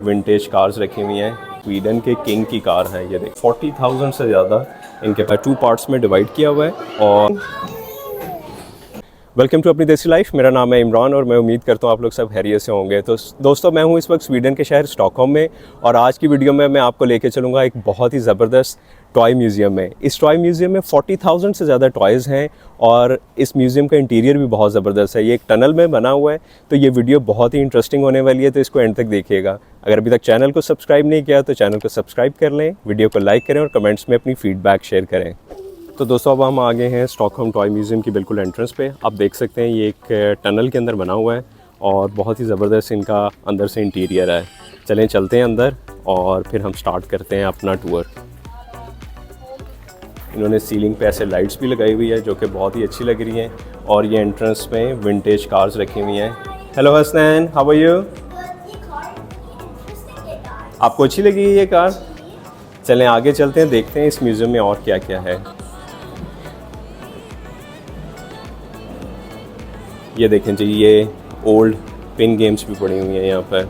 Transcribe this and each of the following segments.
Vintage cars रखी हुई हैं। स्वीडन के किंग की कार है ये देख, 40,000 से ज़्यादा इनके पास 2 पार्ट्स में डिवाइड किया हुआ है। और वेलकम टू अपनी देसी लाइफ। मेरा नाम है इमरान और मैं उम्मीद करता हूँ आप लोग सब खैरियत से होंगे। तो दोस्तों, मैं हूँ इस वक्त स्वीडन के शहर स्टॉकहोम में और आज की वीडियो में मैं आपको लेके चलूँगा एक बहुत ही ज़बरदस्त टॉय म्यूज़ियम में। इस टॉय म्यूज़ियम में 40,000 से ज़्यादा टॉयज़ हैं और इस म्यूज़ियम का इंटीरियर भी बहुत ज़बरदस्त है। ये एक टनल में बना हुआ है, तो ये वीडियो बहुत ही इंटरेस्टिंग होने वाली है, तो इसको एंड तक देखिएगा। अगर अभी तक चैनल को सब्सक्राइब नहीं किया तो चैनल को सब्सक्राइब कर लें, वीडियो को लाइक करें और कमेंट्स में अपनी फ़ीडबैक शेयर करें। तो दोस्तों, अब हम आ गए हैं स्टॉकहोम टॉय म्यूज़ियम की बिल्कुल एंट्रेंस पे। आप देख सकते हैं ये एक टनल के अंदर बना हुआ है और बहुत ही ज़बरदस्त इनका अंदर से इंटीरियर है। चलें चलते हैं अंदर और फिर हम स्टार्ट करते हैं अपना टूर। इन्होंने सीलिंग पे ऐसे लाइट्स भी लगाई हुई है जो कि बहुत ही अच्छी लग रही हैं और ये एंट्रेंस में विंटेज कार्स रखी हुई हैं। Hello Hasnain, how are you? आपको अच्छी लगी ये कार? चलें आगे चलते हैं, देखते हैं इस म्यूज़ियम में और क्या क्या है। ये देखें जी, ये ओल्ड पिन गेम्स भी पड़ी हुई हैं यहाँ पर।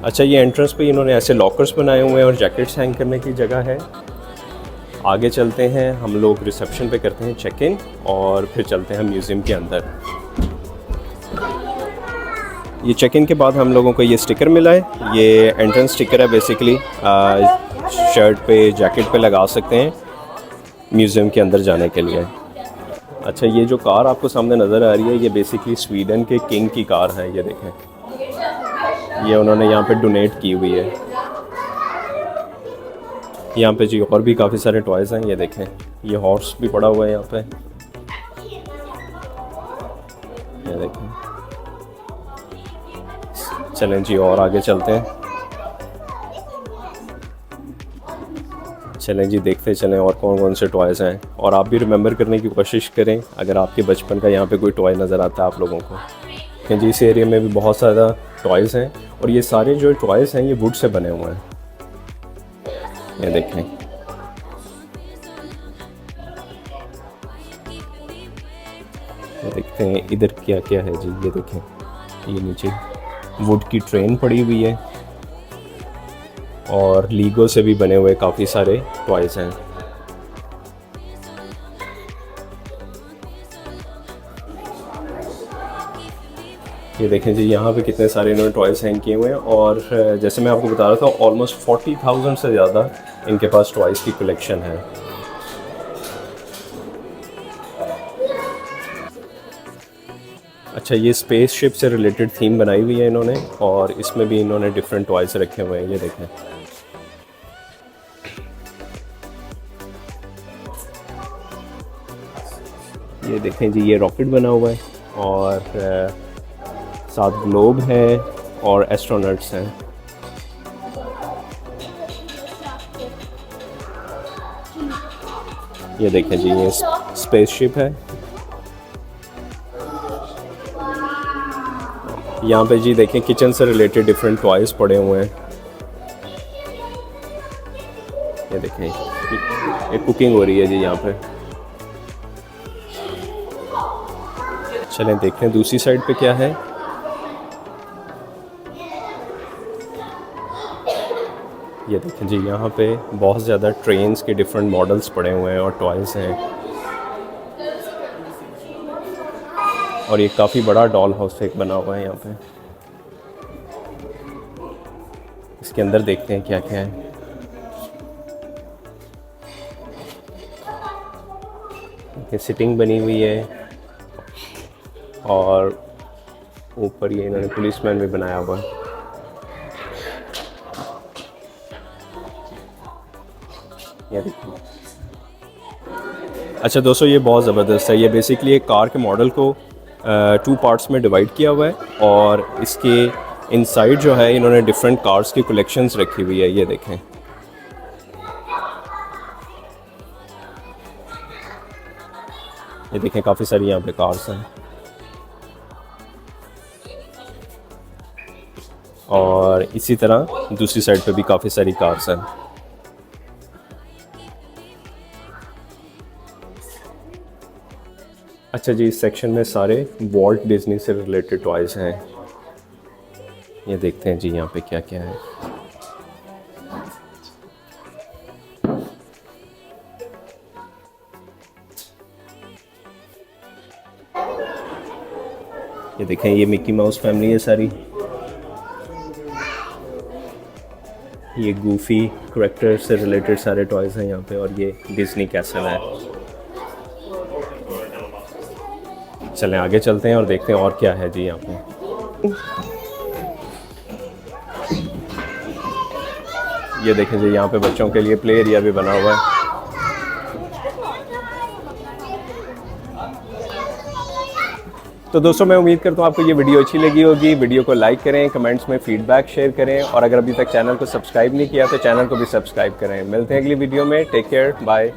अच्छा, ये एंट्रेंस पे इन्होंने ऐसे लॉकर्स बनाए हुए हैं और जैकेट्स हैंग करने की जगह है। आगे चलते हैं, हम लोग रिसेप्शन पे करते हैं चेक इन और फिर चलते हैं म्यूज़ियम के अंदर। ये चेक इन के बाद हम लोगों को ये स्टिकर मिला है। ये एंट्रेंस स्टिकर है, बेसिकली शर्ट पे जैकेट पे लगा सकते हैं म्यूज़ियम के अंदर जाने के लिए। अच्छा, ये जो कार आपको सामने नज़र आ रही है ये बेसिकली स्वीडन के किंग की कार है। ये देखें, ये उन्होंने यहाँ पे डोनेट की हुई है। यहाँ पे जी और भी काफ़ी सारे टॉयज़ हैं। ये देखें, ये हॉर्स भी पड़ा हुआ है यहाँ पे। ये देखें, चलें जी और आगे चलते हैं। चलें जी, देखते चलें और कौन कौन से टॉयज़ हैं और आप भी रिमेंबर करने की कोशिश करें अगर आपके बचपन का यहाँ पे कोई टॉय नज़र आता है आप लोगों को। क्योंकि जी इस एरिया में भी बहुत ज़्यादा टॉयज़ हैं और ये सारे जो टॉयज़ हैं ये वुड से बने हुए हैं। ये देखें, ये देखते हैं इधर क्या क्या है जी। ये देखें, ये नीचे वुड की ट्रेन पड़ी हुई है और लीगो से भी बने हुए काफ़ी सारे टॉयज़ हैं। ये देखें जी, यहाँ पे कितने सारे इन्होंने टॉयज़ हैंग किए हुए हैं और जैसे मैं आपको बता रहा था ऑलमोस्ट 40,000 से ज़्यादा इनके पास टॉयज़ की कलेक्शन है। अच्छा, ये स्पेस शिप से रिलेटेड थीम बनाई हुई है इन्होंने और इसमें भी इन्होंने डिफरेंट टॉयज़ रखे हुए हैं। ये देखें, ये देखें जी, ये रॉकेट बना हुआ है और साथ ग्लोब है और एस्ट्रोनॉट्स हैं। ये देखें जी, ये स्पेसशिप है। यहाँ पे जी देखें किचन से रिलेटेड डिफरेंट टॉयज़ पड़े हुए हैं। ये देखें, ये कुकिंग हो रही है जी यहाँ पे। चलें देखते हैं दूसरी साइड पे क्या है। ये देखें जी, यहाँ पे बहुत ज़्यादा ट्रेन्स के डिफरेंट मॉडल्स पड़े हुए हैं और टॉयज़ हैं और ये काफ़ी बड़ा डॉल हाउस एक बना हुआ है यहाँ पे। इसके अंदर देखते हैं क्या क्या है। ये सिटिंग बनी हुई है और ऊपर ये इन्होंने पुलिसमैन भी बनाया हुआ है। ये देखिए। अच्छा दोस्तों, ये बहुत ज़बरदस्त है। ये बेसिकली एक कार के मॉडल को 2 पार्ट्स में डिवाइड किया हुआ है और इसके इनसाइड जो है इन्होंने डिफरेंट कार्स की कलेक्शंस रखी हुई है। ये देखें, ये देखें काफ़ी सारी यहाँ पे कार्स हैं और इसी तरह दूसरी साइड पे भी काफ़ी सारी कार्स हैं। अच्छा जी, इस सेक्शन में सारे वॉल्ट डिज्नी से रिलेटेड टॉयज़ हैं। ये देखते हैं जी यहाँ पे क्या क्या है। ये देखें, ये मिक्की माउस फैमिली है सारी। ये गूफी करैक्टर से रिलेटेड सारे टॉयज़ हैं यहाँ पे, और ये डिज्नी कैसल है। चलें आगे चलते हैं और देखते हैं और क्या है जी यहाँ पे। ये देखें जी, यहाँ पे बच्चों के लिए प्ले एरिया भी बना हुआ है। तो दोस्तों, मैं उम्मीद करता हूँ आपको ये वीडियो अच्छी लगी होगी। वीडियो को लाइक करें, कमेंट्स में फीडबैक शेयर करें, और अगर अभी तक चैनल को सब्सक्राइब नहीं किया तो चैनल को भी सब्सक्राइब करें। मिलते हैं अगली वीडियो में। Take care, bye.